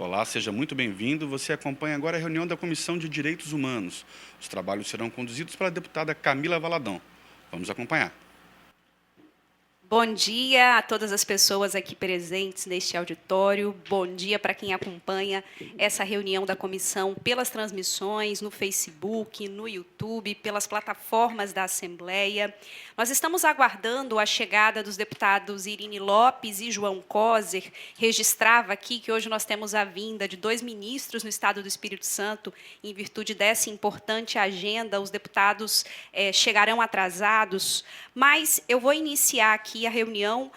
Olá, seja muito bem-vindo. Você acompanha agora a reunião da Comissão de Direitos Humanos. Os trabalhos serão conduzidos pela deputada Camila Valadão. Vamos acompanhar. Bom dia a todas as pessoas aqui presentes neste auditório. Bom dia para quem acompanha essa reunião da comissão pelas transmissões no Facebook, no YouTube, pelas plataformas da Assembleia. Nós estamos aguardando a chegada dos deputados Irine Lopes e João Coser. Registrava aqui que hoje nós temos a vinda de 2 ministros no Estado do Espírito Santo. Em virtude dessa importante agenda, os deputados chegarão atrasados, mas eu vou iniciar aqui a reunião,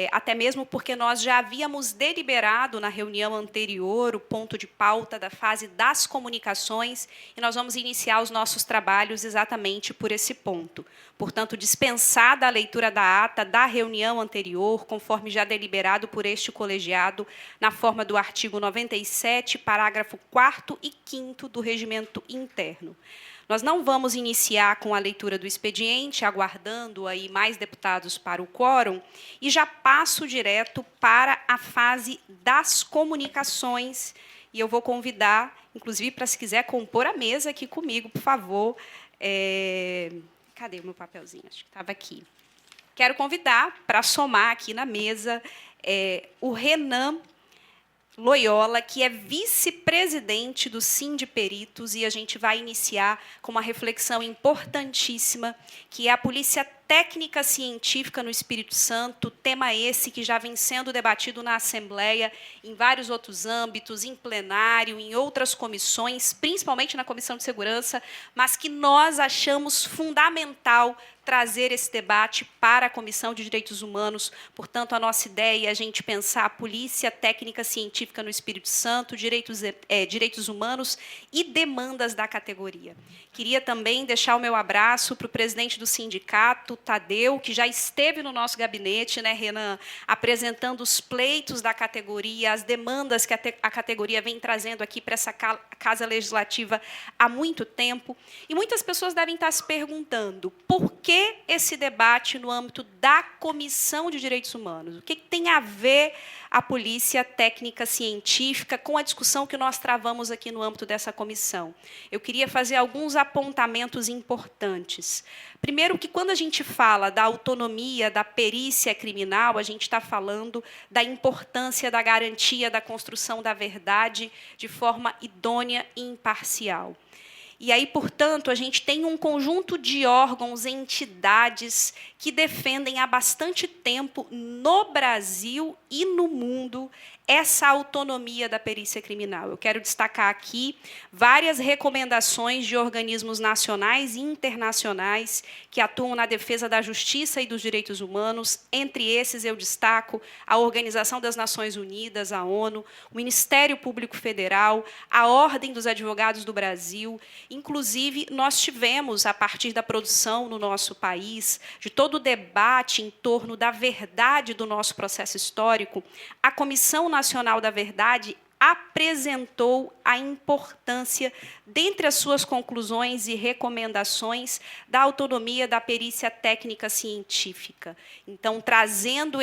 até mesmo porque nós já havíamos deliberado na reunião anterior o ponto de pauta da fase das comunicações e nós vamos iniciar os nossos trabalhos exatamente por esse ponto. Portanto, dispensada a leitura da ata da reunião anterior, conforme já deliberado por este colegiado, na forma do artigo 97, parágrafo 4º e 5º do Regimento Interno. Nós não vamos iniciar com a leitura do expediente, aguardando aí mais deputados para o quórum, e já passo direto para a fase das comunicações, e eu vou convidar, inclusive, para se quiser compor a mesa aqui comigo, por favor. Cadê o meu papelzinho? Acho que estava aqui. Quero convidar para somar aqui na mesa o Renan Loyola, que é vice-presidente do Sindiperitos, e a gente vai iniciar com uma reflexão importantíssima, que é a Polícia Técnica Científica no Espírito Santo, tema esse que já vem sendo debatido na Assembleia, em vários outros âmbitos, em plenário, em outras comissões, principalmente na Comissão de Segurança, mas que nós achamos fundamental trazer esse debate para a Comissão de Direitos Humanos. Portanto, a nossa ideia é a gente pensar a Polícia Técnica Científica no Espírito Santo, direitos humanos e demandas da categoria. Queria também deixar o meu abraço para o presidente do sindicato, Tadeu, que já esteve no nosso gabinete, né, Renan, apresentando os pleitos da categoria, as demandas que a categoria vem trazendo aqui para essa Casa Legislativa há muito tempo. E muitas pessoas devem estar se perguntando por que esse debate no âmbito da Comissão de Direitos Humanos? O que tem a ver a Polícia Técnica Científica com a discussão que nós travamos aqui no âmbito dessa comissão? Eu queria fazer alguns apontamentos importantes. Primeiro, que quando a gente fala da autonomia da perícia criminal, a gente está falando da importância da garantia da construção da verdade de forma idônea e imparcial. E aí, portanto, a gente tem um conjunto de órgãos, entidades que defendem há bastante tempo no Brasil e no mundo essa autonomia da perícia criminal. Eu quero destacar aqui várias recomendações de organismos nacionais e internacionais que atuam na defesa da justiça e dos direitos humanos. Entre esses, eu destaco a Organização das Nações Unidas, a ONU, o Ministério Público Federal, a Ordem dos Advogados do Brasil. Inclusive, nós tivemos, a partir da produção no nosso país, de todo o debate em torno da verdade do nosso processo histórico, a Comissão Nacional da Verdade apresentou a importância, dentre as suas conclusões e recomendações, da autonomia da perícia técnica científica. Então, trazendo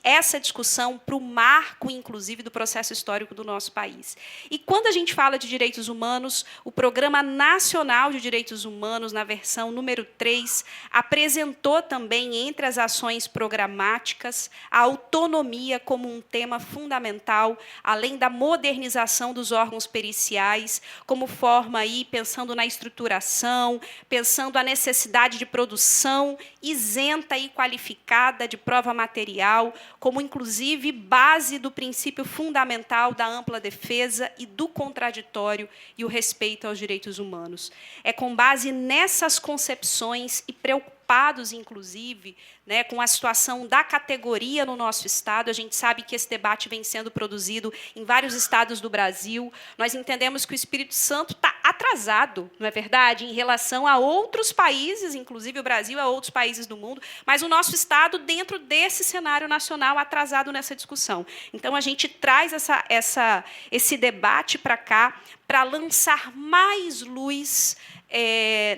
essa discussão para o marco, inclusive, do processo histórico do nosso país. E quando a gente fala de direitos humanos, o Programa Nacional de Direitos Humanos, na versão número 3, apresentou também, entre as ações programáticas, a autonomia como um tema fundamental, além da modernização dos órgãos periciais, como forma aí, pensando na estruturação, pensando a necessidade de produção isenta e qualificada de prova material, como, inclusive, base do princípio fundamental da ampla defesa e do contraditório e o respeito aos direitos humanos. É com base nessas concepções e preocupados, inclusive, né, com a situação da categoria no nosso Estado. A gente sabe que esse debate vem sendo produzido em vários estados do Brasil. Nós entendemos que o Espírito Santo está atrasado, não é verdade, em relação a outros países, inclusive o Brasil, a outros países do mundo, mas o nosso Estado, dentro desse cenário nacional, atrasado nessa discussão. Então, a gente traz esse debate para cá para lançar mais luz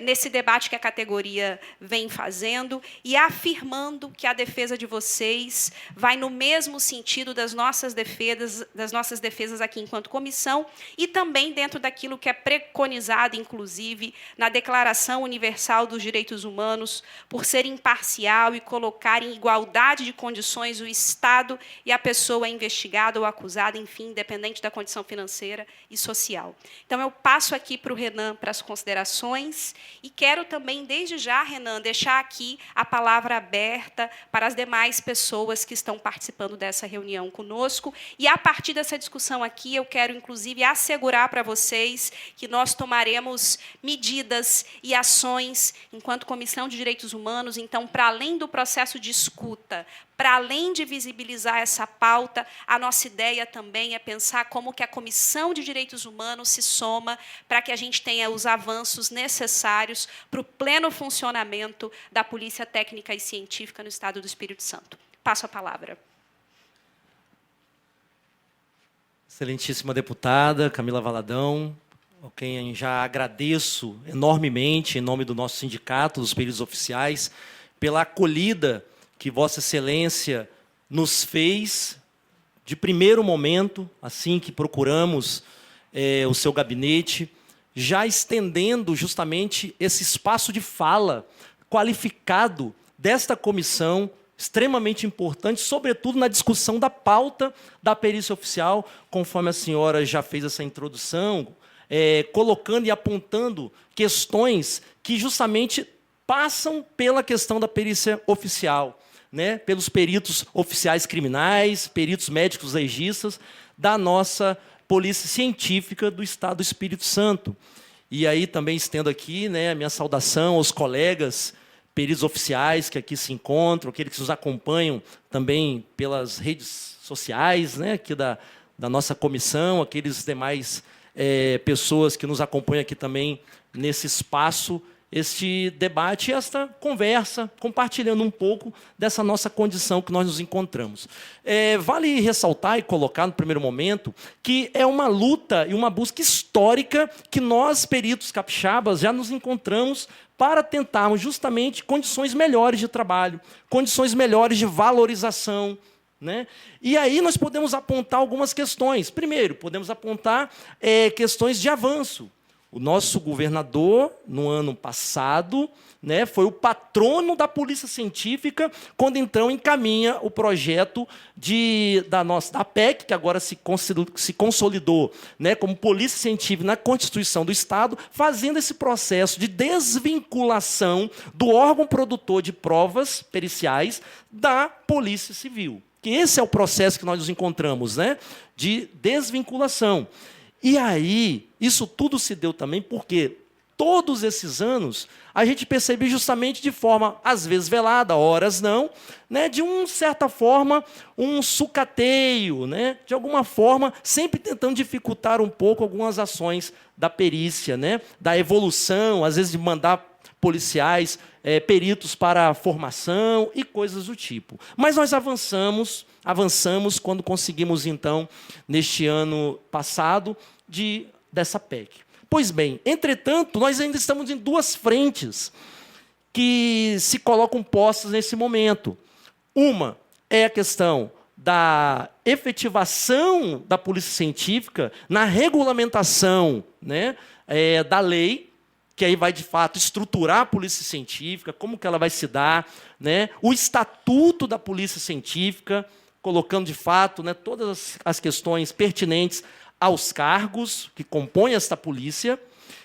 nesse debate que a categoria vem fazendo e afirmando que a defesa de vocês vai no mesmo sentido das nossas defesas aqui enquanto comissão e também dentro daquilo que é preconizado, inclusive, na Declaração Universal dos Direitos Humanos, por ser imparcial e colocar em igualdade de condições o Estado e a pessoa investigada ou acusada, enfim, independente da condição financeira e social. Então, eu passo aqui para o Renan para as considerações e quero também, desde já, Renan, deixar aqui a palavra aberta para as demais pessoas que estão participando dessa reunião conosco. E, a partir dessa discussão aqui, eu quero, inclusive, assegurar para vocês que nós tomaremos medidas e ações, enquanto Comissão de Direitos Humanos, então, para além do processo de escuta, para além de visibilizar essa pauta, a nossa ideia também é pensar como que a Comissão de Direitos Humanos se soma para que a gente tenha os avanços necessários para o pleno funcionamento da Polícia Técnica e Científica no Estado do Espírito Santo. Passo a palavra. Excelentíssima deputada Camila Valadão, a quem já agradeço enormemente, em nome do nosso sindicato, dos peritos oficiais, pela acolhida que Vossa Excelência nos fez de primeiro momento, assim que procuramos o seu gabinete, já estendendo justamente esse espaço de fala qualificado desta comissão, extremamente importante, sobretudo na discussão da pauta da perícia oficial, conforme a senhora já fez essa introdução, colocando e apontando questões que justamente passam pela questão da perícia oficial, né, pelos peritos oficiais criminais, peritos médicos legistas da nossa Polícia Científica do Estado do Espírito Santo. E aí também estendo aqui, né, a minha saudação aos colegas peritos oficiais que aqui se encontram, aqueles que nos acompanham também pelas redes sociais, né, aqui da nossa comissão, aqueles demais pessoas que nos acompanham aqui também nesse espaço, este debate, esta conversa, compartilhando um pouco dessa nossa condição que nós nos encontramos. Vale ressaltar e colocar no primeiro momento que é uma luta e uma busca histórica que nós, peritos capixabas, já nos encontramos para tentarmos justamente condições melhores de trabalho, condições melhores de valorização, né? E aí nós podemos apontar algumas questões. Primeiro, podemos apontar questões de avanço. O nosso governador, no ano passado, né, foi o patrono da Polícia Científica, quando então encaminha o projeto da PEC, que agora se consolidou, né, como Polícia Científica na Constituição do Estado, fazendo esse processo de desvinculação do órgão produtor de provas periciais da Polícia Civil. Que esse é o processo que nós nos encontramos, né, de desvinculação. E aí, isso tudo se deu também porque todos esses anos a gente percebeu justamente de forma, às vezes velada, horas não, né, de uma certa forma, um sucateio, né, de alguma forma, sempre tentando dificultar um pouco algumas ações da perícia, né, da evolução, às vezes de mandar policiais, peritos para a formação e coisas do tipo. Mas nós avançamos quando conseguimos, então, neste ano passado, dessa PEC. Pois bem, entretanto, nós ainda estamos em duas frentes que se colocam postas nesse momento. Uma é a questão da efetivação da Polícia Científica na regulamentação, né, da lei, que aí vai, de fato, estruturar a Polícia Científica, como que ela vai se dar, né, o estatuto da Polícia Científica, colocando, de fato, né, todas as questões pertinentes aos cargos que compõem esta polícia.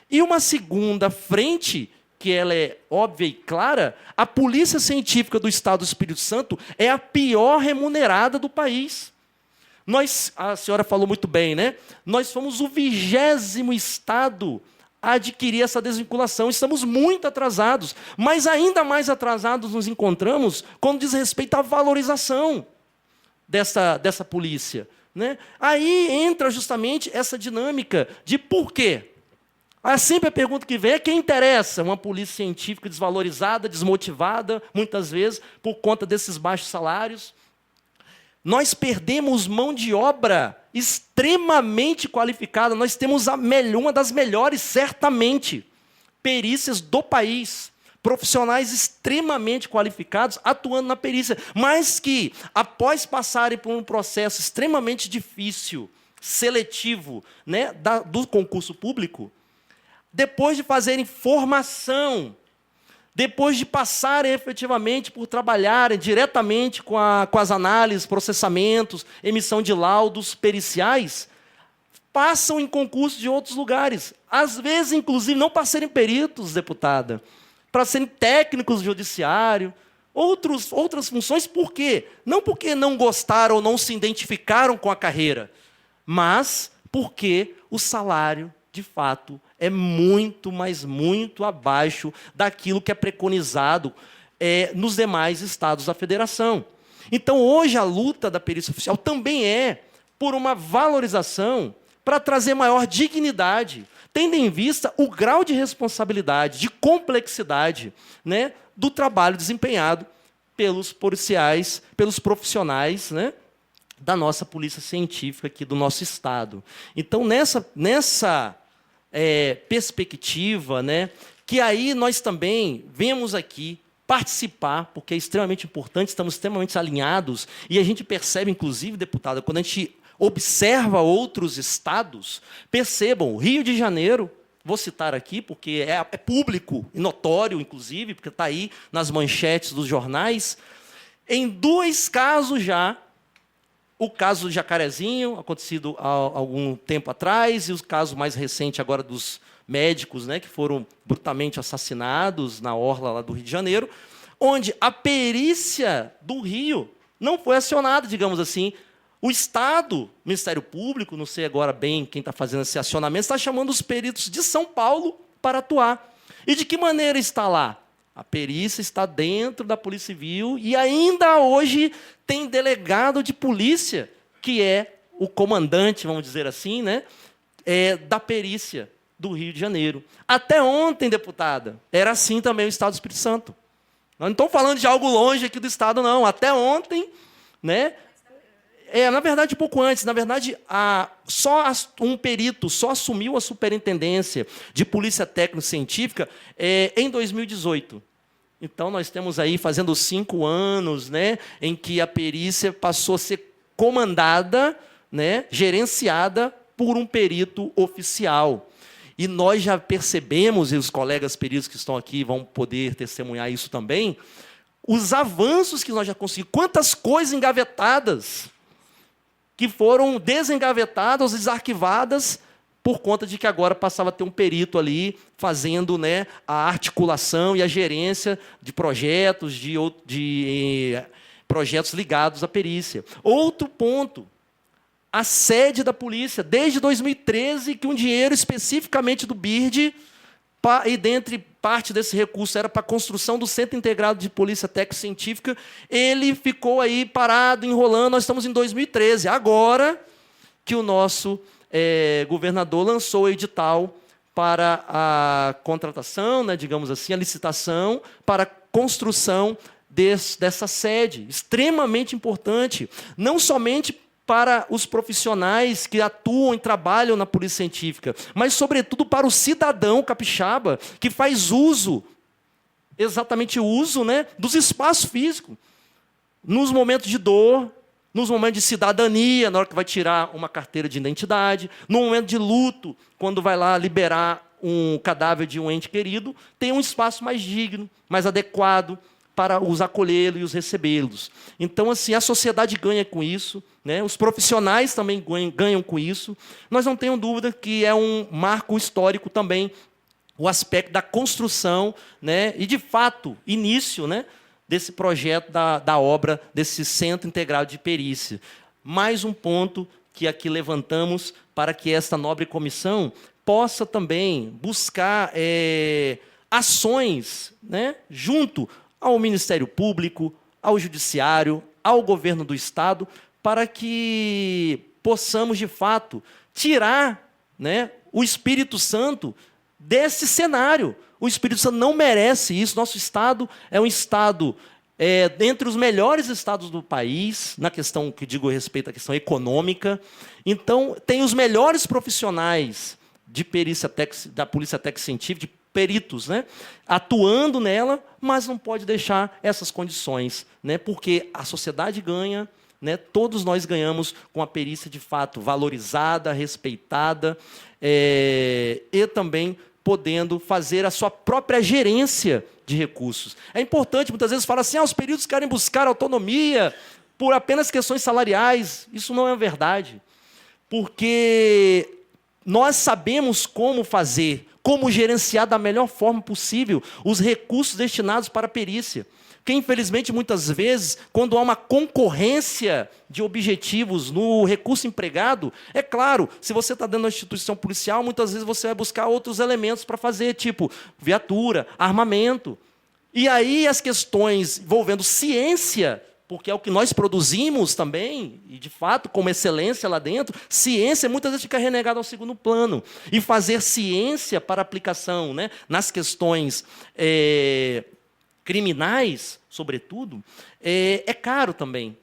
E uma segunda frente, que ela é óbvia e clara, a Polícia Científica do Estado do Espírito Santo é a pior remunerada do país. A senhora falou muito bem, né? Nós fomos o 20º estado a adquirir essa desvinculação. Estamos muito atrasados, mas ainda mais atrasados nos encontramos quando diz respeito à valorização dessa polícia, né? Aí entra justamente essa dinâmica de por quê. Sempre a pergunta que vem é quem interessa uma polícia científica desvalorizada, desmotivada, muitas vezes, por conta desses baixos salários. Nós perdemos mão de obra extremamente qualificada, nós temos uma das melhores, certamente, perícias do país. Profissionais extremamente qualificados atuando na perícia, mas que, após passarem por um processo extremamente difícil, seletivo, né, do concurso público, depois de fazerem formação, depois de passarem efetivamente por trabalharem diretamente com as análises, processamentos, emissão de laudos periciais, passam em concursos de outros lugares. Às vezes, inclusive, não para serem peritos, deputada, para serem técnicos do judiciário, outras funções. Por quê? Não porque não gostaram ou não se identificaram com a carreira, mas porque o salário, de fato, é muito, mas muito abaixo daquilo que é preconizado nos demais estados da federação. Então, hoje, a luta da perícia oficial também é por uma valorização para trazer maior dignidade, tendo em vista o grau de responsabilidade, de complexidade, né, do trabalho desempenhado pelos policiais, pelos profissionais, né, da nossa polícia científica aqui do nosso estado. Então, nessa perspectiva, né, que aí nós também vemos aqui participar, porque é extremamente importante, estamos extremamente alinhados, e a gente percebe, inclusive, deputada, quando a gente observa outros estados, percebam, o Rio de Janeiro, vou citar aqui, porque é público e notório, inclusive, porque está aí nas manchetes dos jornais, em 2 casos já, o caso do Jacarezinho, acontecido há algum tempo atrás, e o caso mais recente agora dos médicos, né, que foram brutalmente assassinados na orla lá do Rio de Janeiro, onde a perícia do Rio não foi acionada, digamos assim. O Estado, o Ministério Público, não sei agora bem quem está fazendo esse acionamento, está chamando os peritos de São Paulo para atuar. E de que maneira está lá? A perícia está dentro da Polícia Civil e ainda hoje tem delegado de polícia, que é o comandante, vamos dizer assim, né, da perícia do Rio de Janeiro. Até ontem, deputada, era assim também o Estado do Espírito Santo. Nós não estamos falando de algo longe aqui do Estado, não. Até ontem, né, na verdade, um pouco antes, na verdade, um perito só assumiu a superintendência de polícia técnico-científica em 2018. Então, nós temos aí, fazendo 5 anos, né, em que a perícia passou a ser comandada, né, gerenciada por um perito oficial. E nós já percebemos, e os colegas peritos que estão aqui vão poder testemunhar isso também, os avanços que nós já conseguimos, quantas coisas engavetadas, que foram desengavetadas, desarquivadas, por conta de que agora passava a ter um perito ali fazendo, né, a articulação e a gerência de projetos, de projetos ligados à perícia. Outro ponto, a sede da polícia, desde 2013, que um dinheiro especificamente do BIRD, e dentre parte desse recurso era para a construção do Centro Integrado de Polícia Técnico-Científica, ele ficou aí parado, enrolando, nós estamos em 2013. Agora que o nosso governador lançou o edital para a contratação, né, digamos assim, a licitação para a construção dessa sede, extremamente importante, não somente para os profissionais que atuam e trabalham na polícia científica, mas, sobretudo, para o cidadão capixaba que faz uso, exatamente uso, né, dos espaços físicos, nos momentos de dor, nos momentos de cidadania, na hora que vai tirar uma carteira de identidade, no momento de luto, quando vai lá liberar um cadáver de um ente querido, tem um espaço mais digno, mais adequado para os acolhê-los e os recebê-los. Então, assim, a sociedade ganha com isso, né? Os profissionais também ganham com isso. Nós não temos dúvida que é um marco histórico também o aspecto da construção, né? E, de fato, início, né, desse projeto da obra, desse Centro Integrado de Perícia. Mais um ponto que aqui levantamos para que esta nobre comissão possa também buscar ações, né, junto ao Ministério Público, ao Judiciário, ao Governo do Estado, para que possamos, de fato, tirar, né, o Espírito Santo desse cenário. O Espírito Santo não merece isso. Nosso Estado é um Estado dentre os melhores estados do país, na questão que digo respeito à questão econômica. Então, tem os melhores profissionais de perícia da Polícia Técnico-Científica, de peritos, né, atuando nela, mas não pode deixar essas condições, né, porque a sociedade ganha, né, todos nós ganhamos com a perícia de fato valorizada, respeitada, e também podendo fazer a sua própria gerência de recursos. É importante, muitas vezes, falar assim, os peritos querem buscar autonomia por apenas questões salariais. Isso não é verdade, porque nós sabemos como fazer, como gerenciar da melhor forma possível os recursos destinados para a perícia. Porque, infelizmente, muitas vezes, quando há uma concorrência de objetivos no recurso empregado, é claro, se você está dentro da instituição policial, muitas vezes você vai buscar outros elementos para fazer, tipo viatura, armamento. E aí as questões envolvendo ciência, porque é o que nós produzimos também, e de fato, como excelência lá dentro, ciência muitas vezes fica renegada ao segundo plano. E fazer ciência para aplicação, né, nas questões criminais, sobretudo, é caro também.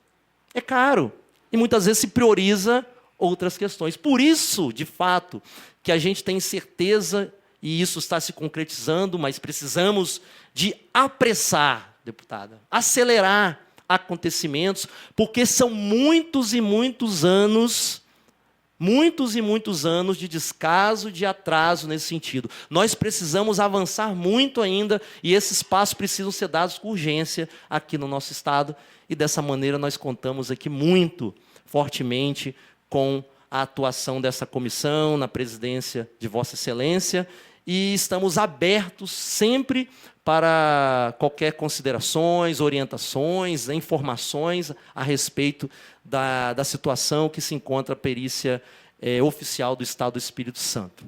É caro. E muitas vezes se prioriza outras questões. Por isso, de fato, que a gente tem certeza, e isso está se concretizando, mas precisamos de apressar, deputada, acelerar acontecimentos, porque são muitos e muitos anos de descaso, de atraso nesse sentido. Nós precisamos avançar muito ainda e esses passos precisam ser dados com urgência aqui no nosso Estado. E dessa maneira nós contamos aqui muito fortemente com a atuação dessa comissão, na presidência de Vossa Excelência, e estamos abertos sempre para qualquer considerações, orientações, informações a respeito da situação que se encontra a perícia oficial do Estado do Espírito Santo.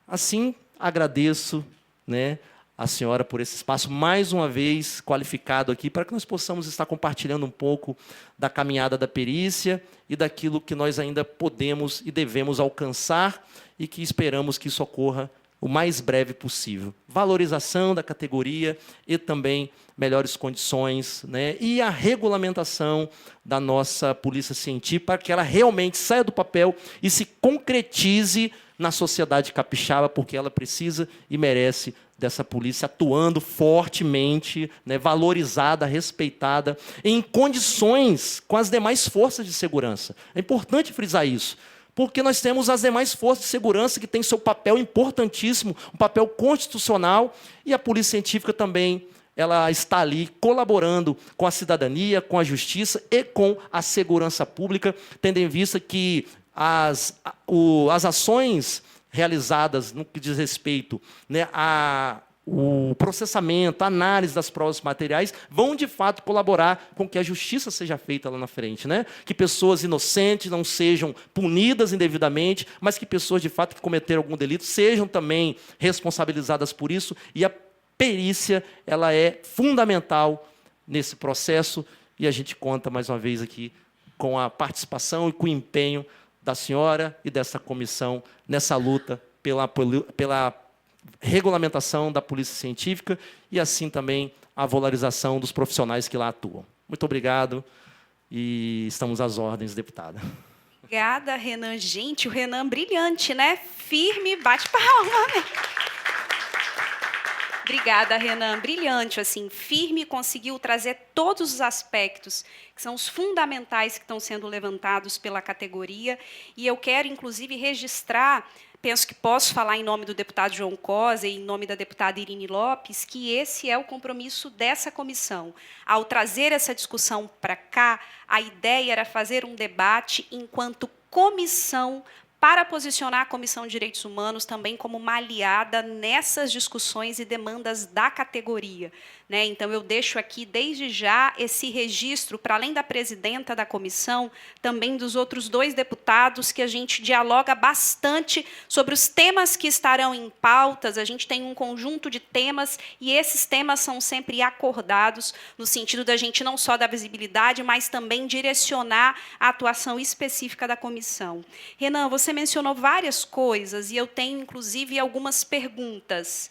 Assim, agradeço, né, a senhora por esse espaço, mais uma vez qualificado aqui, para que nós possamos estar compartilhando um pouco da caminhada da perícia e daquilo que nós ainda podemos e devemos alcançar e que esperamos que isso ocorra o mais breve possível. Valorização da categoria e também melhores condições, né, e a regulamentação da nossa polícia científica para que ela realmente saia do papel e se concretize na sociedade capixaba, porque ela precisa e merece dessa polícia atuando fortemente, né, valorizada, respeitada, em condições com as demais forças de segurança. É importante frisar isso, porque nós temos as demais forças de segurança que têm seu papel importantíssimo, um papel constitucional, e a polícia científica também ela está ali colaborando com a cidadania, com a justiça e com a segurança pública, tendo em vista que as ações realizadas no que diz respeito, né, o processamento, a análise das provas materiais vão, de fato, colaborar com que a justiça seja feita lá na frente, né? Que pessoas inocentes não sejam punidas indevidamente, mas que pessoas, de fato, que cometeram algum delito sejam também responsabilizadas por isso. E a perícia ela é fundamental nesse processo e a gente conta, mais uma vez, aqui com a participação e com o empenho da senhora e dessa comissão nessa luta pela regulamentação da polícia científica e, assim, também a valorização dos profissionais que lá atuam. Muito obrigado e estamos às ordens, deputada. Obrigada, Renan. Gente, o Renan brilhante, né? Firme, bate palma. Obrigada, Renan. Brilhante, assim, firme, conseguiu trazer todos os aspectos que são os fundamentais que estão sendo levantados pela categoria. E eu quero, inclusive, registrar, penso que posso falar em nome do deputado João Cosa e em nome da deputada Irine Lopes, que esse é o compromisso dessa comissão. Ao trazer essa discussão para cá, a ideia era fazer um debate enquanto comissão para posicionar a Comissão de Direitos Humanos também como uma aliada nessas discussões e demandas da categoria, né? Então, eu deixo aqui, desde já, esse registro, para além da presidenta da comissão, também dos outros 2 deputados, que a gente dialoga bastante sobre os temas que estarão em pautas. A gente tem um conjunto de temas, e esses temas são sempre acordados, no sentido da gente não só dar visibilidade, mas também direcionar a atuação específica da comissão. Renan, você mencionou várias coisas, e eu tenho, inclusive, algumas perguntas.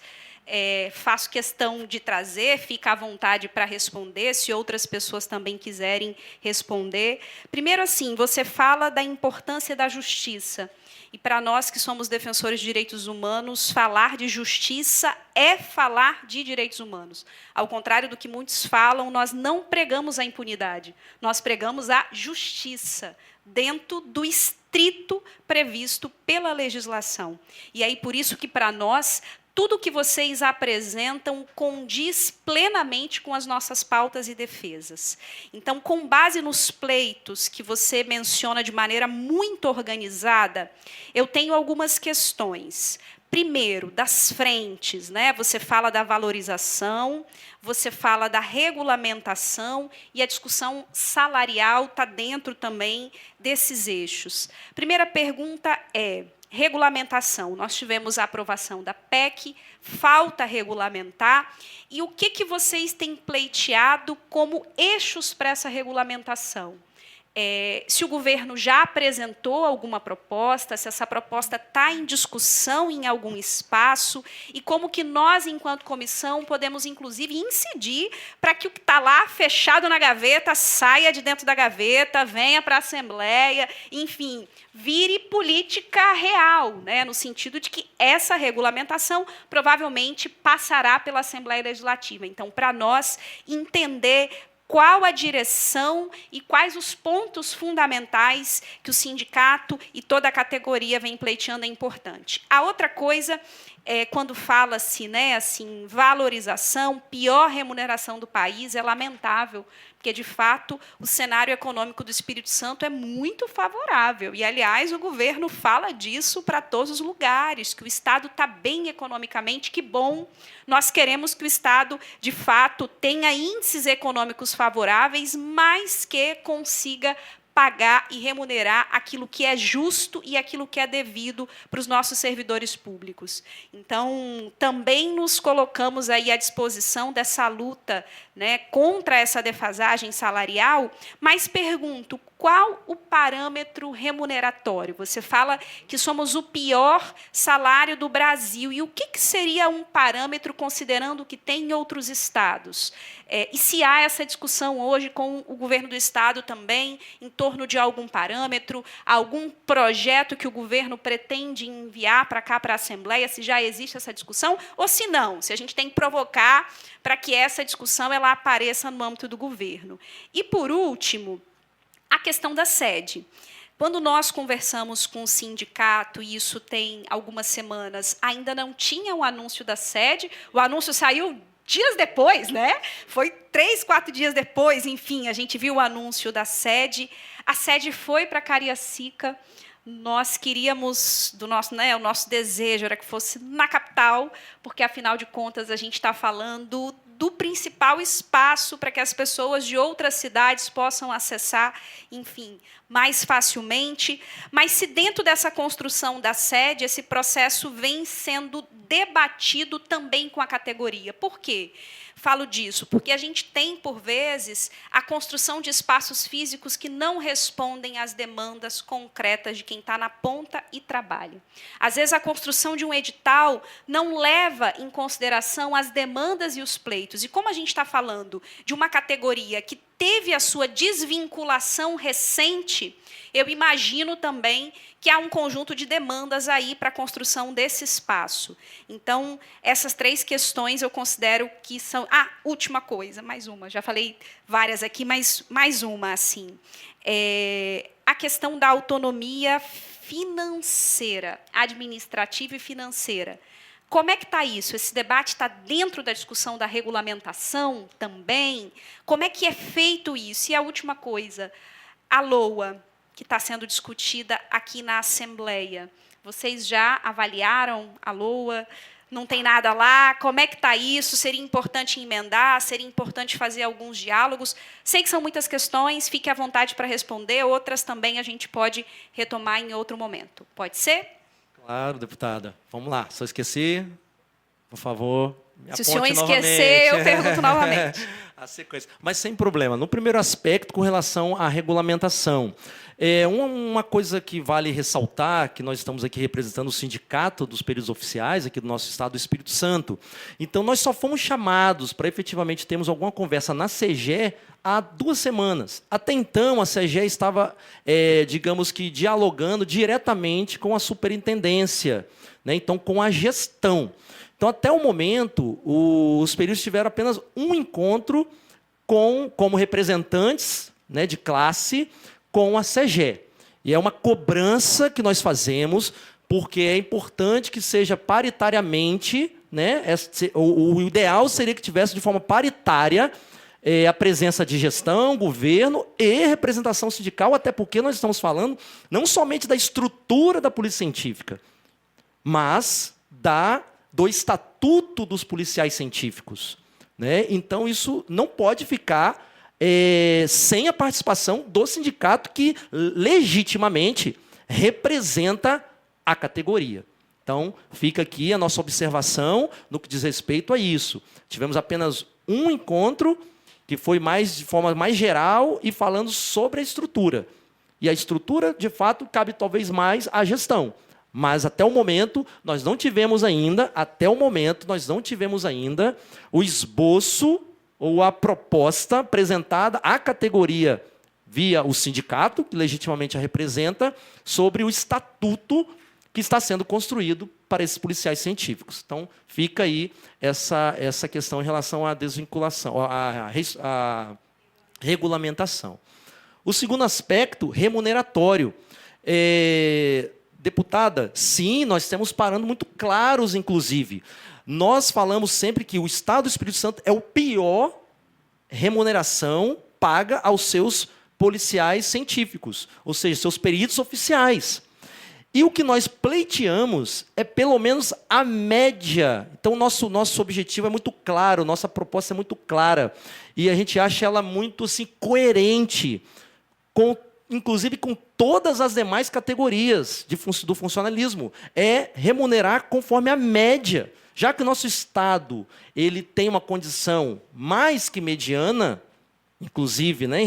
Faço questão de trazer, fica à vontade para responder, se outras pessoas também quiserem responder. Primeiro, assim, você fala da importância da justiça. E para nós que somos defensores de direitos humanos, falar de justiça é falar de direitos humanos. Ao contrário do que muitos falam, nós não pregamos a impunidade, nós pregamos a justiça, dentro do estrito previsto pela legislação. E aí, por isso que, para nós, tudo que vocês apresentam condiz plenamente com as nossas pautas e defesas. Então, com base nos pleitos que você menciona de maneira muito organizada, eu tenho algumas questões. Primeiro, das frentes, né? Você fala da valorização, você fala da regulamentação e a discussão salarial está dentro também desses eixos. Primeira pergunta é: regulamentação. Nós tivemos a aprovação da PEC, falta regulamentar. E o que vocês têm pleiteado como eixos para essa regulamentação? Se o governo já apresentou alguma proposta, se essa proposta está em discussão em algum espaço, e como que nós, enquanto comissão, podemos, inclusive, incidir para que o que está lá fechado na gaveta saia de dentro da gaveta, venha para a Assembleia, enfim, vire política real, né, no sentido de que essa regulamentação provavelmente passará pela Assembleia Legislativa. Então, para nós, entender qual a direção e quais os pontos fundamentais que o sindicato e toda a categoria vem pleiteando é importante. A outra coisa é quando fala-se, né, assim, valorização, pior remuneração do país, é lamentável, porque, de fato, o cenário econômico do Espírito Santo é muito favorável. E, aliás, o governo fala disso para todos os lugares, que o Estado está bem economicamente, que bom. Nós queremos que o Estado, de fato, tenha índices econômicos favoráveis, mas que consiga pagar e remunerar aquilo que é justo e aquilo que é devido para os nossos servidores públicos. Então, também nos colocamos aí à disposição dessa luta, né, contra essa defasagem salarial, mas pergunto, qual o parâmetro remuneratório? Você fala que somos o pior salário do Brasil. E o que seria um parâmetro, considerando o que tem em outros estados? E se há essa discussão hoje com o governo do Estado também, em torno de algum parâmetro, algum projeto que o governo pretende enviar para cá, para a Assembleia, se já existe essa discussão, ou se não, se a gente tem que provocar para que essa discussão ela apareça no âmbito do governo. E, por último, a questão da sede. Quando nós conversamos com o sindicato, e isso tem algumas semanas, ainda não tinha o anúncio da sede, o anúncio saiu dias depois, né? Foi 3, 4 dias depois, enfim, a gente viu o anúncio da sede. A sede foi para Cariacica. Nós queríamos, o nosso desejo era que fosse na capital, porque, afinal de contas, a gente está falando do principal espaço para que as pessoas de outras cidades possam acessar, enfim, mais facilmente. Mas se dentro dessa construção da sede, esse processo vem sendo debatido também com a categoria. Por quê? Falo disso porque a gente tem, por vezes, a construção de espaços físicos que não respondem às demandas concretas de quem está na ponta e trabalha. Às vezes, a construção de um edital não leva em consideração as demandas e os pleitos. E como a gente está falando de uma categoria que teve a sua desvinculação recente, eu imagino também que há um conjunto de demandas aí para a construção desse espaço. Então, essas 3 questões eu considero que são... última coisa, mais uma. Já falei várias aqui, mas mais uma, assim. A questão da autonomia financeira, administrativa e financeira. Como é que está isso? Esse debate está dentro da discussão da regulamentação também? Como é que é feito isso? E a última coisa, a LOA, que está sendo discutida aqui na Assembleia. Vocês já avaliaram a LOA? Não tem nada lá? Como é que está isso? Seria importante emendar? Seria importante fazer alguns diálogos? Sei que são muitas questões, fique à vontade para responder. Outras também a gente pode retomar em outro momento. Pode ser? Claro, deputada. Vamos lá. Se eu esqueci, por favor, me Se o aponte senhor esquecer, novamente. eu pergunto novamente. A sequência. Mas sem problema. No primeiro aspecto, com relação à regulamentação. Uma coisa que vale ressaltar, que nós estamos aqui representando o Sindicato dos Peritos Oficiais, aqui do nosso estado do Espírito Santo. Então, nós só fomos chamados para efetivamente termos alguma conversa na CEGE há 2 semanas. Até então, a CEGE estava, digamos que, dialogando diretamente com a superintendência, né? Então, com a gestão. Então, até o momento, os peritos tiveram apenas um encontro como representantes, né, de classe com a CEGE. E é uma cobrança que nós fazemos, porque é importante que seja paritariamente, né, o ideal seria que tivesse de forma paritária a presença de gestão, governo e representação sindical, até porque nós estamos falando não somente da estrutura da polícia científica, mas do estatuto dos policiais científicos, né? Então, isso não pode ficar sem a participação do sindicato que legitimamente representa a categoria. Então, fica aqui a nossa observação no que diz respeito a isso. Tivemos apenas um encontro, que foi de forma mais geral e falando sobre a estrutura. E a estrutura, de fato, cabe talvez mais à gestão. Mas, até o momento, nós não tivemos ainda o esboço ou a proposta apresentada à categoria via o sindicato, que legitimamente a representa, sobre o estatuto que está sendo construído para esses policiais científicos. Então, fica aí essa questão em relação à desvinculação, à regulamentação. O segundo aspecto, remuneratório. Deputada, sim, nós temos parâmetros muito claros, inclusive. Nós falamos sempre que o Estado do Espírito Santo é o pior remuneração paga aos seus policiais científicos, ou seja, seus peritos oficiais. E o que nós pleiteamos é pelo menos a média. Então, nosso objetivo é muito claro, nossa proposta é muito clara. E a gente acha ela muito assim, coerente, inclusive com todas as demais categorias do funcionalismo. É remunerar conforme a média. Já que o nosso Estado ele tem uma condição mais que mediana, inclusive, né,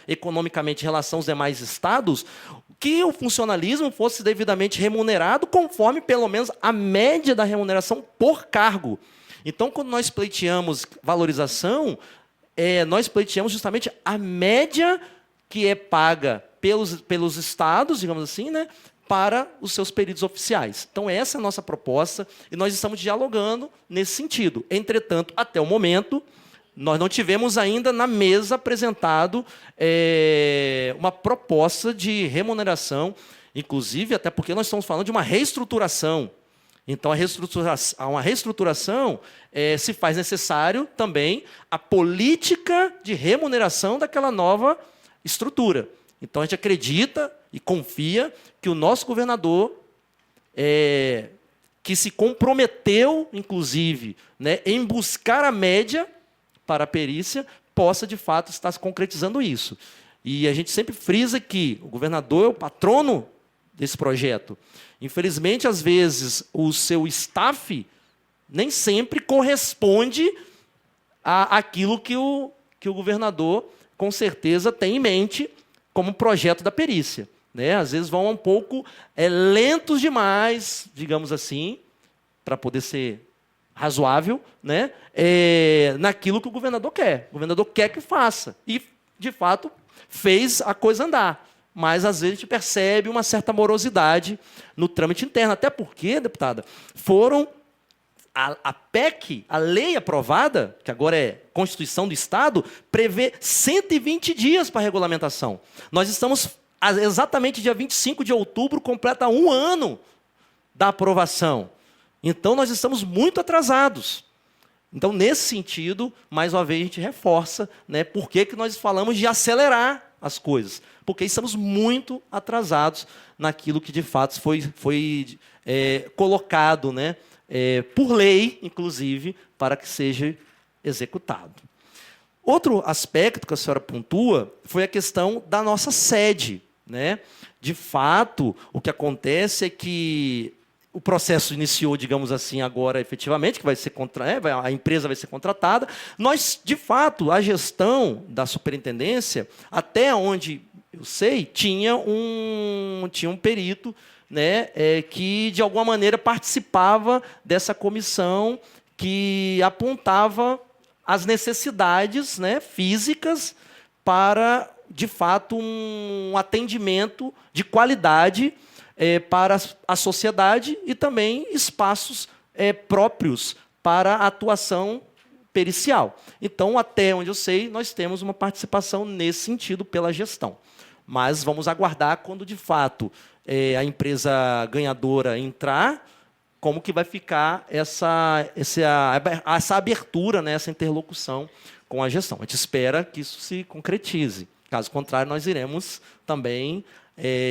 economicamente, em relação aos demais estados, que o funcionalismo fosse devidamente remunerado conforme, pelo menos, a média da remuneração por cargo. Então, quando nós pleiteamos valorização, nós pleiteamos justamente a média que é paga pelos estados, digamos assim, né, para os seus peritos oficiais. Então, essa é a nossa proposta e nós estamos dialogando nesse sentido. Entretanto, até o momento, nós não tivemos ainda na mesa apresentado uma proposta de remuneração, inclusive até porque nós estamos falando de uma reestruturação. Então, uma reestruturação se faz necessário também a política de remuneração daquela nova estrutura. Então, a gente acredita e confia que o nosso governador, que se comprometeu, inclusive, né, em buscar a média para a perícia, possa, de fato, estar se concretizando isso. E a gente sempre frisa que o governador é o patrono desse projeto. Infelizmente, às vezes, o seu staff nem sempre corresponde àquilo que o governador, com certeza, tem em mente como projeto da perícia, né? Às vezes vão um pouco lentos demais, digamos assim, para poder ser razoável, né? Naquilo que o governador quer. O governador quer que faça. E, de fato, fez a coisa andar. Mas, às vezes, a gente percebe uma certa morosidade no trâmite interno. Até porque, deputada, a PEC, a lei aprovada, que agora é Constituição do Estado, prevê 120 dias para a regulamentação. Nós estamos, exatamente dia 25 de outubro, completa 1 ano da aprovação. Então, nós estamos muito atrasados. Então, nesse sentido, mais uma vez, a gente reforça, né, por que nós falamos de acelerar as coisas. Porque estamos muito atrasados naquilo que, de fato, foi colocado, né, por lei, inclusive, para que seja executado. Outro aspecto que a senhora pontua foi a questão da nossa sede, né? De fato, o que acontece é que o processo iniciou, digamos assim, agora efetivamente, que vai ser a empresa vai ser contratada. Nós, de fato, a gestão da superintendência, até onde eu sei, tinha um perito, né, que, de alguma maneira, participava dessa comissão que apontava as necessidades, né, físicas para, de fato, um atendimento de qualidade para a sociedade e também espaços próprios para a atuação pericial. Então, até onde eu sei, nós temos uma participação nesse sentido pela gestão. Mas vamos aguardar quando, de fato, a empresa ganhadora entrar, como que vai ficar essa abertura, né, essa interlocução com a gestão. A gente espera que isso se concretize. Caso contrário, nós iremos também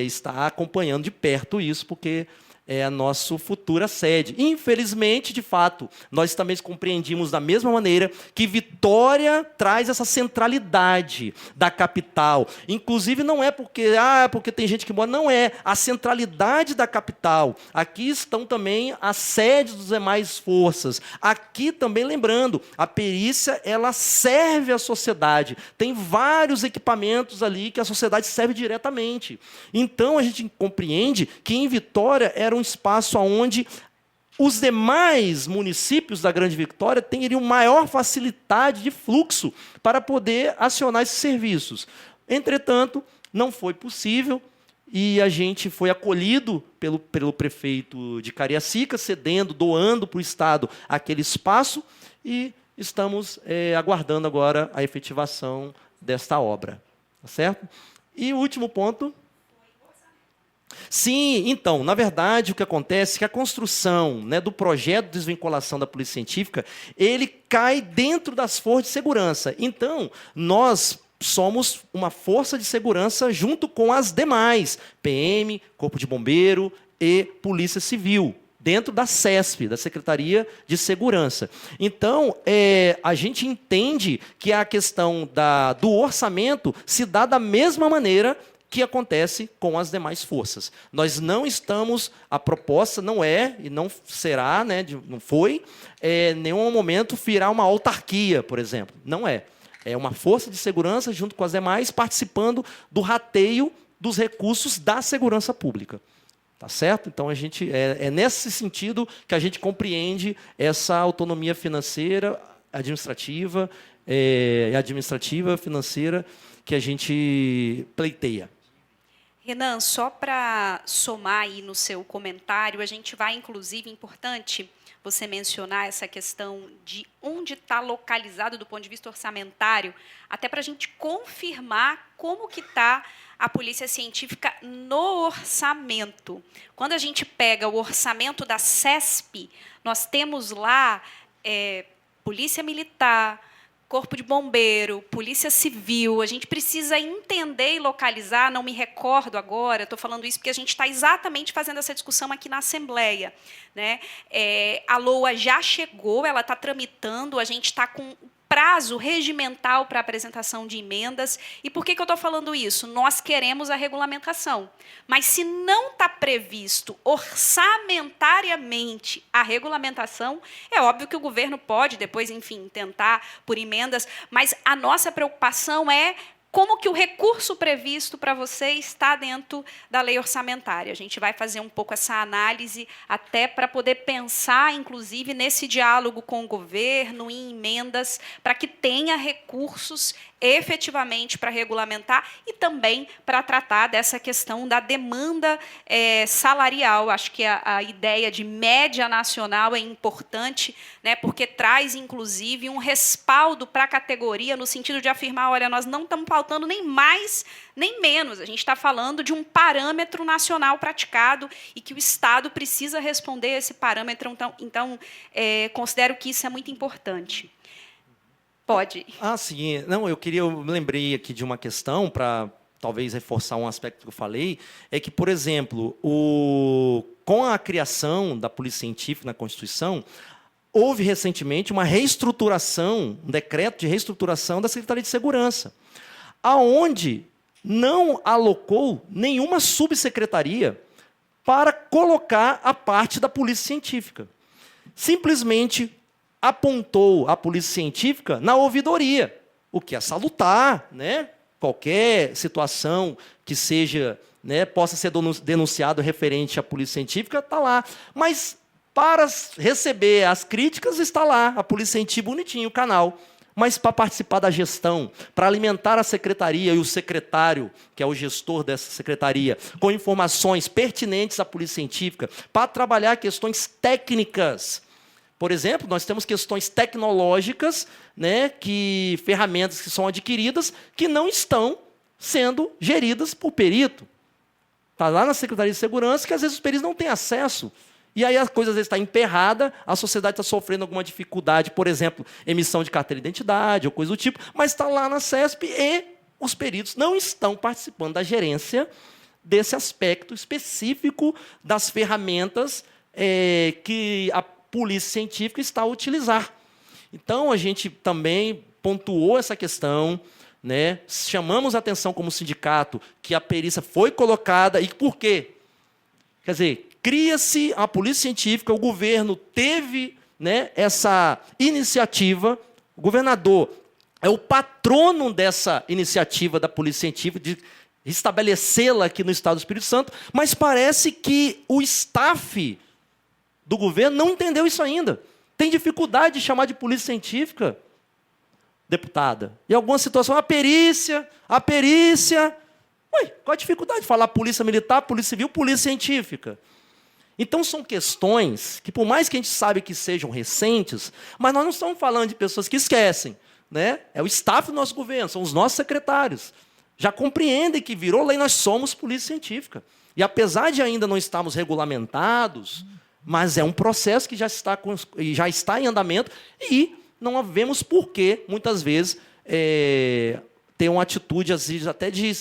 estar acompanhando de perto isso, porque é a nossa futura sede. Infelizmente, de fato, nós também compreendimos da mesma maneira que Vitória traz essa centralidade da capital. Inclusive, não é porque tem gente que mora, não é. A centralidade da capital. Aqui estão também as sedes das demais forças. Aqui também, lembrando, a perícia ela serve à sociedade. Tem vários equipamentos ali que a sociedade serve diretamente. Então, a gente compreende que em Vitória era um espaço onde os demais municípios da Grande Vitória teriam maior facilidade de fluxo para poder acionar esses serviços. Entretanto, não foi possível e a gente foi acolhido pelo prefeito de Cariacica, doando para o Estado aquele espaço e estamos aguardando agora a efetivação desta obra. Tá certo? E o último ponto... Sim, então, na verdade, o que acontece é que a construção, né, do projeto de desvinculação da Polícia Científica, ele cai dentro das forças de segurança. Então, nós somos uma força de segurança junto com as demais, PM, Corpo de Bombeiro e Polícia Civil, dentro da SESP, da Secretaria de Segurança. Então, a gente entende que a questão do orçamento se dá da mesma maneira que acontece com as demais forças. Nós não estamos, a proposta não é, e não será, né, não foi, em nenhum momento virar uma autarquia, por exemplo. Não é. É uma força de segurança, junto com as demais, participando do rateio dos recursos da segurança pública. Tá certo? Então, a gente, é nesse sentido que a gente compreende essa autonomia financeira, administrativa, financeira, que a gente pleiteia. Renan, só para somar aí no seu comentário, a gente vai, inclusive, importante você mencionar essa questão de onde está localizado do ponto de vista orçamentário, até para a gente confirmar como que está a Polícia Científica no orçamento. Quando a gente pega o orçamento da SESP, nós temos lá Polícia Militar, Corpo de Bombeiro, Polícia Civil, a gente precisa entender e localizar, não me recordo agora, estou falando isso porque a gente está exatamente fazendo essa discussão aqui na Assembleia, né? A LOA já chegou, ela está tramitando, a gente está com prazo regimental para apresentação de emendas. E por que eu estou falando isso? Nós queremos a regulamentação. Mas se não está previsto orçamentariamente a regulamentação, é óbvio que o governo pode depois, enfim, tentar por emendas, mas a nossa preocupação é como que o recurso previsto para você está dentro da lei orçamentária. A gente vai fazer um pouco essa análise até para poder pensar, inclusive, nesse diálogo com o governo, em emendas, para que tenha recursos efetivamente para regulamentar e também para tratar dessa questão da demanda salarial. Acho que a ideia de média nacional é importante, né, porque traz, inclusive, um respaldo para a categoria no sentido de afirmar, olha, nós não estamos pautando nem mais nem menos, a gente está falando de um parâmetro nacional praticado e que o Estado precisa responder a esse parâmetro. Então, considero que isso é muito importante. Pode. Sim. Não, eu me lembrei aqui de uma questão para talvez reforçar um aspecto que eu falei, é que, por exemplo, com a criação da Polícia Científica na Constituição, houve recentemente uma reestruturação, um decreto de reestruturação da Secretaria de Segurança, aonde não alocou nenhuma subsecretaria para colocar a parte da polícia científica. Simplesmente apontou a polícia científica na ouvidoria, o que é salutar, né? Qualquer situação que seja, né, possa ser denunciado referente à polícia científica, está lá. Mas, para receber as críticas, está lá, a polícia científica, bonitinho, o canal. Mas, para participar da gestão, para alimentar a secretaria e o secretário, que é o gestor dessa secretaria, com informações pertinentes à polícia científica, para trabalhar questões técnicas. Por exemplo, nós temos questões tecnológicas, né, ferramentas que são adquiridas que não estão sendo geridas por perito. Está lá na Secretaria de Segurança que, às vezes, os peritos não têm acesso. E aí a coisa, às vezes, está emperrada, a sociedade está sofrendo alguma dificuldade, por exemplo, emissão de carteira de identidade ou coisa do tipo, mas está lá na CESP e os peritos não estão participando da gerência desse aspecto específico das ferramentas que a polícia científica está a utilizar. Então, a gente também pontuou essa questão, né? Chamamos a atenção como sindicato que a perícia foi colocada. E por quê? Quer dizer, cria-se a polícia científica, o governo teve, né, essa iniciativa, o governador é o patrono dessa iniciativa da polícia científica, de estabelecê-la aqui no Estado do Espírito Santo, mas parece que o staff do governo não entendeu isso ainda. Tem dificuldade de chamar de polícia científica, deputada. Em alguma situação, a perícia. Ué, qual a dificuldade de falar polícia militar, polícia civil, polícia científica? Então, são questões que, por mais que a gente sabe que sejam recentes, mas nós não estamos falando de pessoas que esquecem, né? É o staff do nosso governo, são os nossos secretários. Já compreendem que virou lei, nós somos polícia científica. E apesar de ainda não estarmos regulamentados, mas é um processo que já está em andamento e não vemos por que, muitas vezes, ter uma atitude, às vezes, até de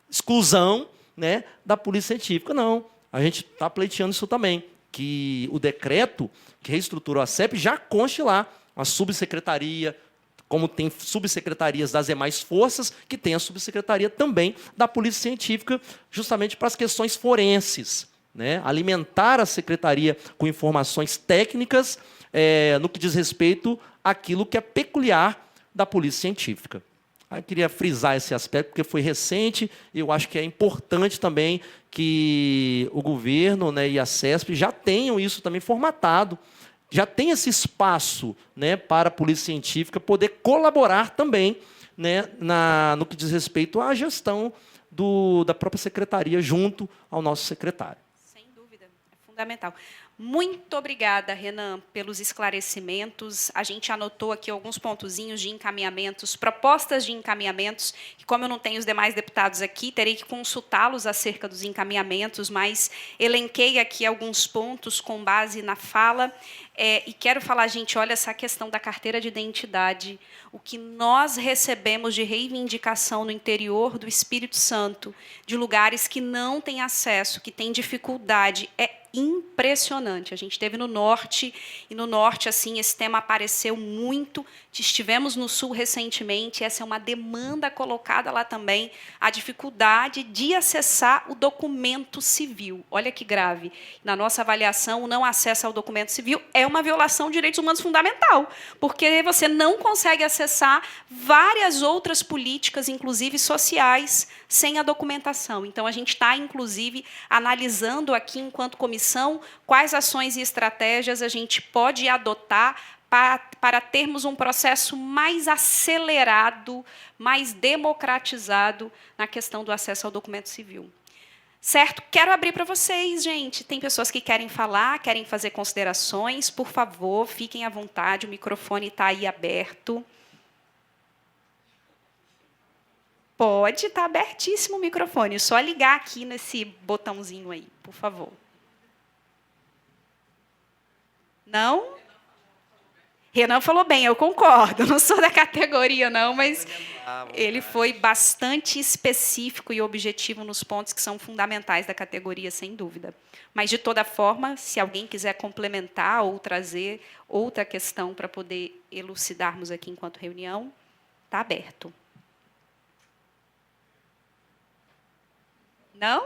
exclusão, né, da polícia científica. Não, a gente está pleiteando isso também, que o decreto que reestruturou a CEP já conste lá a subsecretaria, como tem subsecretarias das demais forças, que tem a subsecretaria também da polícia científica, justamente para as questões forenses. Né, alimentar a secretaria com informações técnicas no que diz respeito àquilo que é peculiar da polícia científica. Eu queria frisar esse aspecto, porque foi recente, e eu acho que é importante também que o governo, né, e a CESP já tenham isso também formatado, já tem esse espaço, né, para a polícia científica poder colaborar também, né, no que diz respeito à gestão da própria secretaria junto ao nosso secretário. Fundamental. Muito obrigada, Renan, pelos esclarecimentos. A gente anotou aqui alguns pontozinhos de encaminhamentos, propostas de encaminhamentos, que, como eu não tenho os demais deputados aqui, terei que consultá-los acerca dos encaminhamentos, mas elenquei aqui alguns pontos com base na fala. E quero falar, gente, olha, essa questão da carteira de identidade, o que nós recebemos de reivindicação no interior do Espírito Santo, de lugares que não têm acesso, que têm dificuldade, é impressionante. A gente esteve no norte, e no norte, assim, esse tema apareceu muito. Estivemos no sul recentemente, essa é uma demanda colocada lá também, a dificuldade de acessar o documento civil. Olha que grave. Na nossa avaliação, o não acesso ao documento civil é uma violação de direitos humanos fundamental, porque você não consegue acessar várias outras políticas, inclusive sociais, sem a documentação. Então, a gente está, inclusive, analisando aqui, enquanto comissão, quais ações e estratégias a gente pode adotar para termos um processo mais acelerado, mais democratizado na questão do acesso ao documento civil. Certo? Quero abrir para vocês, gente. Tem pessoas que querem falar, querem fazer considerações. Por favor, fiquem à vontade, o microfone está aí aberto. Pode, está abertíssimo o microfone. É só ligar aqui nesse botãozinho aí, por favor. Não? Renan falou bem, eu concordo. Não sou da categoria, não, mas ele foi bastante específico e objetivo nos pontos que são fundamentais da categoria, sem dúvida. Mas, de toda forma, se alguém quiser complementar ou trazer outra questão para poder elucidarmos aqui enquanto reunião, está aberto. Não?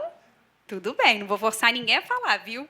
Tudo bem, não vou forçar ninguém a falar, viu?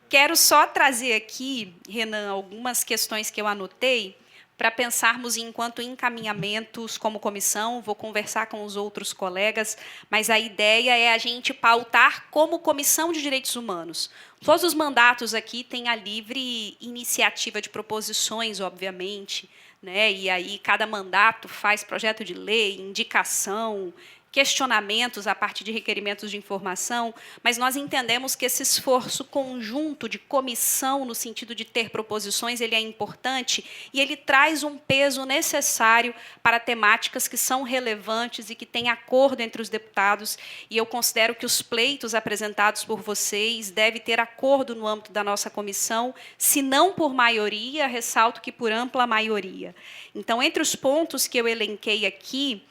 Quero só trazer aqui, Renan, algumas questões que eu anotei para pensarmos enquanto encaminhamentos como comissão. Vou conversar com os outros colegas, mas a ideia é a gente pautar como Comissão de Direitos Humanos. Todos os mandatos aqui têm a livre iniciativa de proposições, obviamente, né? E aí cada mandato faz projeto de lei, indicação, questionamentos a partir de requerimentos de informação, mas nós entendemos que esse esforço conjunto de comissão, no sentido de ter proposições, ele é importante e ele traz um peso necessário para temáticas que são relevantes e que têm acordo entre os deputados, e eu considero que os pleitos apresentados por vocês devem ter acordo no âmbito da nossa comissão, se não por maioria, ressalto que por ampla maioria. Então, entre os pontos que eu elenquei aqui,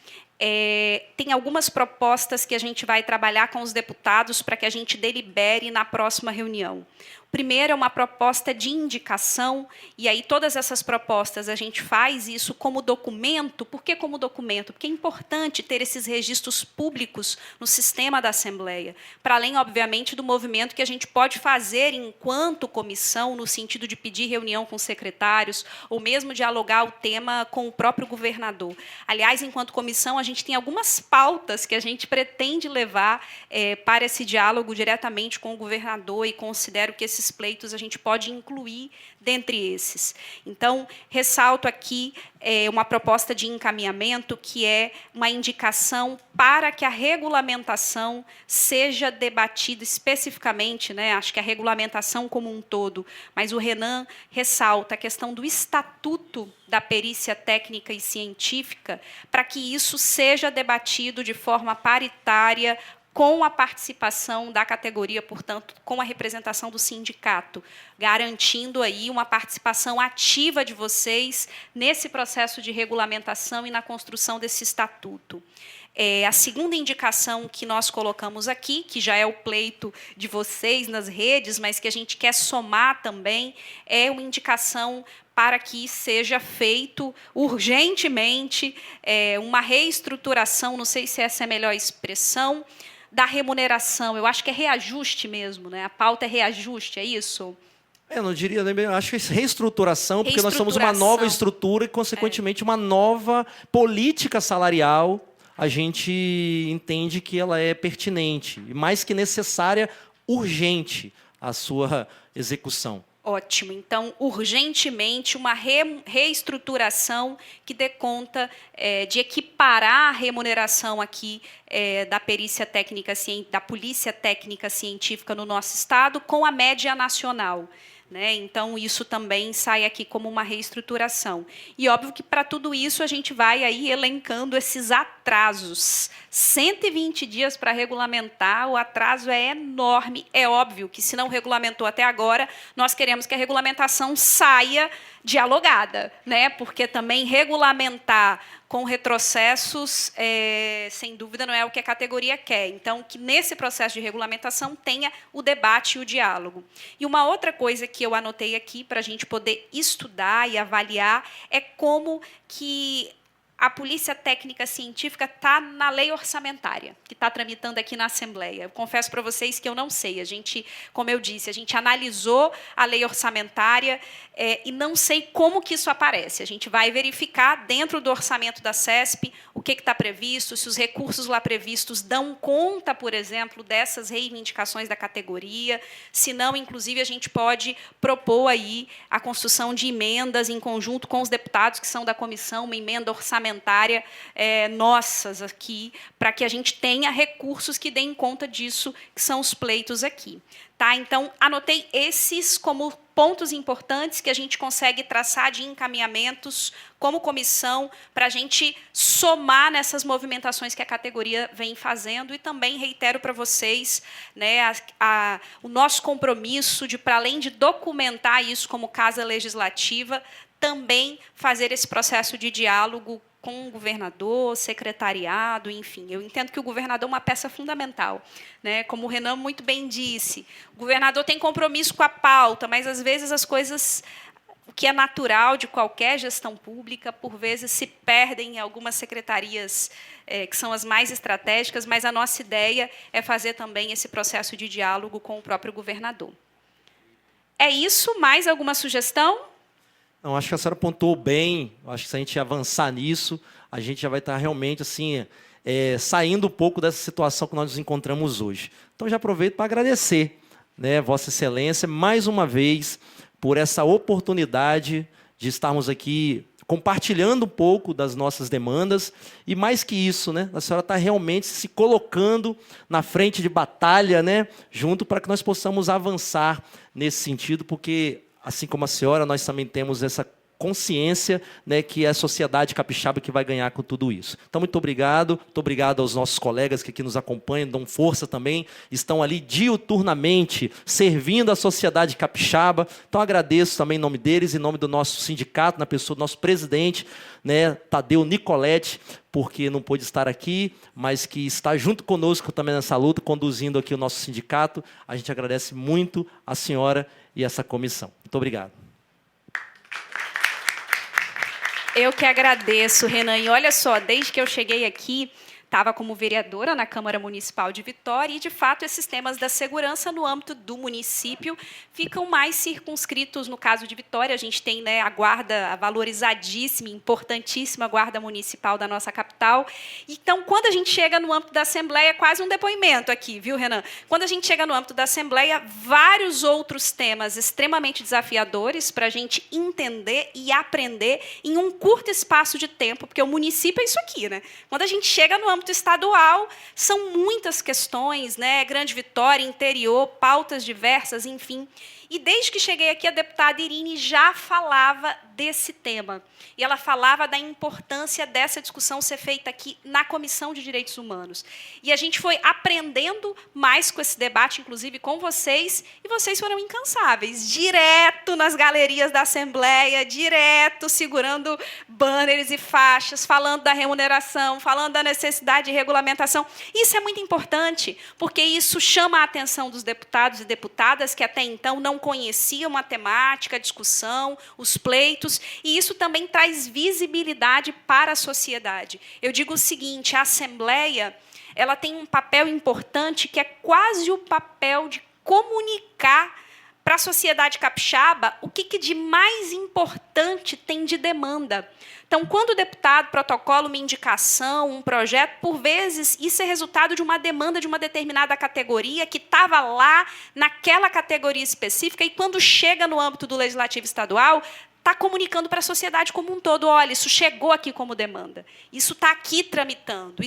tem algumas propostas que a gente vai trabalhar com os deputados para que a gente delibere na próxima reunião. Primeiro é uma proposta de indicação, e aí todas essas propostas a gente faz isso como documento. Por que como documento? Porque é importante ter esses registros públicos no sistema da Assembleia, para além, obviamente, do movimento que a gente pode fazer enquanto comissão, no sentido de pedir reunião com secretários, ou mesmo dialogar o tema com o próprio governador. Aliás, enquanto comissão, a gente tem algumas pautas que a gente pretende levar para esse diálogo diretamente com o governador, e considero que esses pleitos a gente pode incluir dentre esses. Então, ressalto aqui uma proposta de encaminhamento, que é uma indicação para que a regulamentação seja debatida especificamente, né? Acho que a regulamentação como um todo, mas o Renan ressalta a questão do estatuto da perícia técnica e científica, para que isso seja debatido de forma paritária, com a participação da categoria, portanto, com a representação do sindicato, garantindo aí uma participação ativa de vocês nesse processo de regulamentação e na construção desse estatuto. A segunda indicação que nós colocamos aqui, que já é o pleito de vocês nas redes, mas que a gente quer somar também, é uma indicação para que seja feito urgentemente uma reestruturação, não sei se essa é a melhor expressão, da remuneração. Eu acho que é reajuste mesmo, né? A pauta é reajuste, é isso? Eu não diria, eu acho que é reestruturação, porque nós somos uma nova estrutura e, consequentemente, uma nova política salarial. A gente entende que ela é pertinente, e mais que necessária, urgente a sua execução. Ótimo. Então, urgentemente, uma reestruturação que dê conta de equiparar a remuneração aqui da perícia técnica, da polícia técnica científica no nosso estado com a média nacional, né? Então, isso também sai aqui como uma reestruturação. E, óbvio, que para tudo isso a gente vai aí elencando esses atrasos. 120 dias para regulamentar, o atraso é enorme. É óbvio que, se não regulamentou até agora, nós queremos que a regulamentação saia dialogada, né? Porque também regulamentar com retrocessos, sem dúvida, não é o que a categoria quer. Então, que nesse processo de regulamentação tenha o debate e o diálogo. E uma outra coisa que eu anotei aqui para a gente poder estudar e avaliar é como que a Polícia Técnica Científica está na lei orçamentária, que está tramitando aqui na Assembleia. Eu confesso para vocês que eu não sei. A gente, como eu disse, a gente analisou a lei orçamentária e não sei como que isso aparece. A gente vai verificar dentro do orçamento da CESP o que está previsto, se os recursos lá previstos dão conta, por exemplo, dessas reivindicações da categoria. Se não, inclusive, a gente pode propor aí a construção de emendas em conjunto com os deputados que são da comissão, uma emenda orçamentária nossas aqui, para que a gente tenha recursos que deem conta disso, que são os pleitos aqui. Tá? Então, anotei esses como pontos importantes que a gente consegue traçar de encaminhamentos como comissão para a gente somar nessas movimentações que a categoria vem fazendo, e também reitero para vocês, né, o nosso compromisso de, para além de documentar isso como casa legislativa, também fazer esse processo de diálogo com o governador, secretariado, enfim. Eu entendo que o governador é uma peça fundamental, né? Como o Renan muito bem disse, o governador tem compromisso com a pauta, mas, às vezes, as coisas o que é natural de qualquer gestão pública, por vezes se perdem em algumas secretarias que são as mais estratégicas, mas a nossa ideia é fazer também esse processo de diálogo com o próprio governador. É isso? Mais alguma sugestão? Não, acho que a senhora pontuou bem. Acho que se a gente avançar nisso, a gente já vai estar realmente assim, saindo um pouco dessa situação que nós nos encontramos hoje. Então, já aproveito para agradecer, né, Vossa Excelência, mais uma vez, por essa oportunidade de estarmos aqui compartilhando um pouco das nossas demandas, e mais que isso, né, a senhora está realmente se colocando na frente de batalha, né, junto para que nós possamos avançar nesse sentido, porque, assim como a senhora, nós também temos essa consciência, né, que é a sociedade capixaba que vai ganhar com tudo isso. Então, muito obrigado aos nossos colegas que aqui nos acompanham, dão força também, estão ali diuturnamente servindo a sociedade capixaba. Então, agradeço também em nome deles, em nome do nosso sindicato, na pessoa do nosso presidente, né, Tadeu Nicoletti, porque não pôde estar aqui, mas que está junto conosco também nessa luta, conduzindo aqui o nosso sindicato. A gente agradece muito a senhora e essa comissão. Muito obrigado. Eu que agradeço, Renan. E olha só, desde que eu cheguei aqui, estava como vereadora na Câmara Municipal de Vitória e, de fato, esses temas da segurança no âmbito do município ficam mais circunscritos. No caso de Vitória, a gente tem, né, a guarda, a valorizadíssima, importantíssima guarda municipal da nossa capital. Então, quando a gente chega no âmbito da Assembleia, é quase um depoimento aqui, viu, Renan? Quando a gente chega no âmbito da Assembleia, vários outros temas extremamente desafiadores para a gente entender e aprender em um curto espaço de tempo, porque o município é isso aqui, né? Quando a gente chega no âmbito estadual, são muitas questões, né? Grande Vitória, interior, pautas diversas, enfim. E desde que cheguei aqui, a deputada Irine já falava desse tema. E ela falava da importância dessa discussão ser feita aqui na Comissão de Direitos Humanos. E a gente foi aprendendo mais com esse debate, inclusive com vocês, e vocês foram incansáveis, direto nas galerias da Assembleia, direto segurando banners e faixas, falando da remuneração, falando da necessidade de regulamentação. Isso é muito importante, porque isso chama a atenção dos deputados e deputadas que até então não conheciam a temática, a discussão, os pleitos, e isso também traz visibilidade para a sociedade. Eu digo o seguinte, a Assembleia, ela tem um papel importante que é quase o papel de comunicar para a sociedade capixaba o que de mais importante tem de demanda. Então, quando o deputado protocola uma indicação, um projeto, por vezes, isso é resultado de uma demanda de uma determinada categoria que estava lá naquela categoria específica e, quando chega no âmbito do Legislativo Estadual, está comunicando para a sociedade como um todo, olha, isso chegou aqui como demanda, isso está aqui tramitando,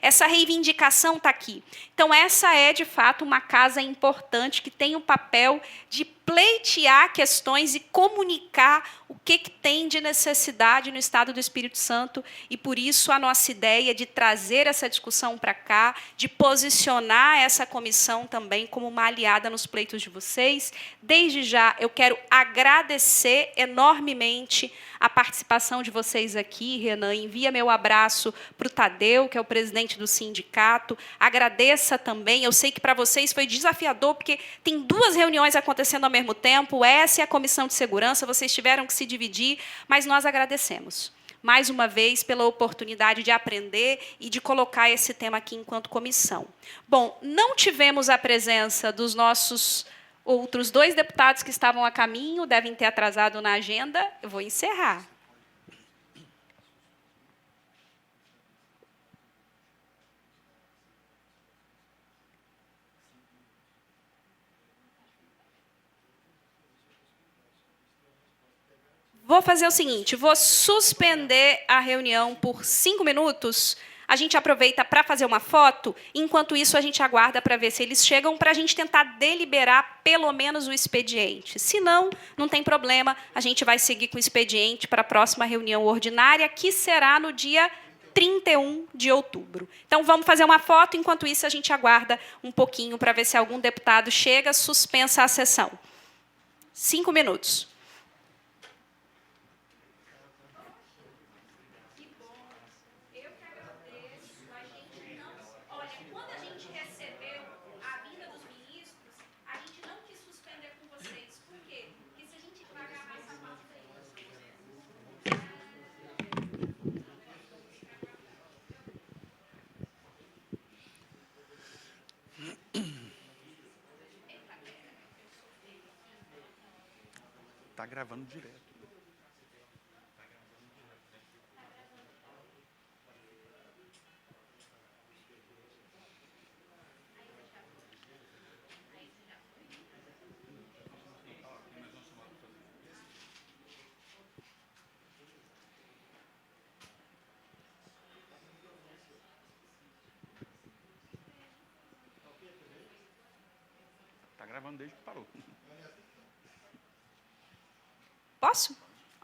essa reivindicação está aqui. Então, essa é, de fato, uma casa importante que tem o papel de pleitear questões e comunicar o que tem de necessidade no Estado do Espírito Santo, e, por isso, a nossa ideia de trazer essa discussão para cá, de posicionar essa comissão também como uma aliada nos pleitos de vocês. Desde já, eu quero agradecer enormemente a participação de vocês aqui, Renan. Envia meu abraço para o Tadeu, que é o presidente do sindicato. Agradeça também, eu sei que para vocês foi desafiador, porque tem 2 reuniões acontecendo ao mesmo tempo, essa e a Comissão de Segurança, vocês tiveram que se dividir, mas nós agradecemos, mais uma vez, pela oportunidade de aprender e de colocar esse tema aqui enquanto comissão. Bom, não tivemos a presença dos nossos outros 2 deputados que estavam a caminho, devem ter atrasado na agenda. Eu vou encerrar. Vou fazer o seguinte, vou suspender a reunião por 5 minutos. A gente aproveita para fazer uma foto, enquanto isso a gente aguarda para ver se eles chegam, para a gente tentar deliberar pelo menos o expediente. Se não, não tem problema, a gente vai seguir com o expediente para a próxima reunião ordinária, que será no dia 31 de outubro. Então, vamos fazer uma foto, enquanto isso a gente aguarda um pouquinho para ver se algum deputado chega, suspensa a sessão. 5 minutos. Está gravando direto. Está gravando desde que parou. Posso?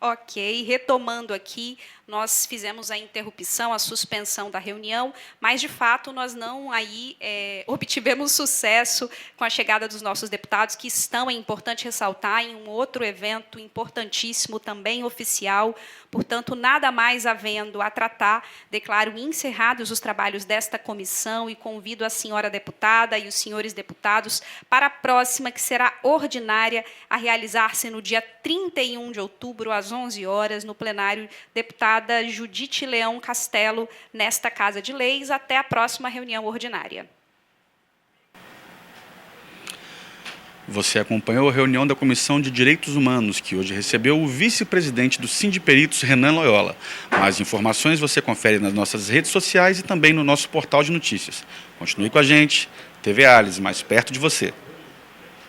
Ok, retomando aqui, nós fizemos a interrupção, a suspensão da reunião, mas de fato nós não aí obtivemos sucesso com a chegada dos nossos deputados, que estão, é importante ressaltar, em um outro evento importantíssimo, também oficial. Portanto, nada mais havendo a tratar, declaro encerrados os trabalhos desta comissão e convido a senhora deputada e os senhores deputados para a próxima, que será ordinária, a realizar-se no dia 31 de outubro, às 11 horas, no plenário, deputada Judite Leão Castelo, nesta Casa de Leis. Até a próxima reunião ordinária. Você acompanhou a reunião da Comissão de Direitos Humanos, que hoje recebeu o vice-presidente do Sindiperitos, Renan Loyola. Mais informações você confere nas nossas redes sociais e também no nosso portal de notícias. Continue com a gente. TV Alice, mais perto de você.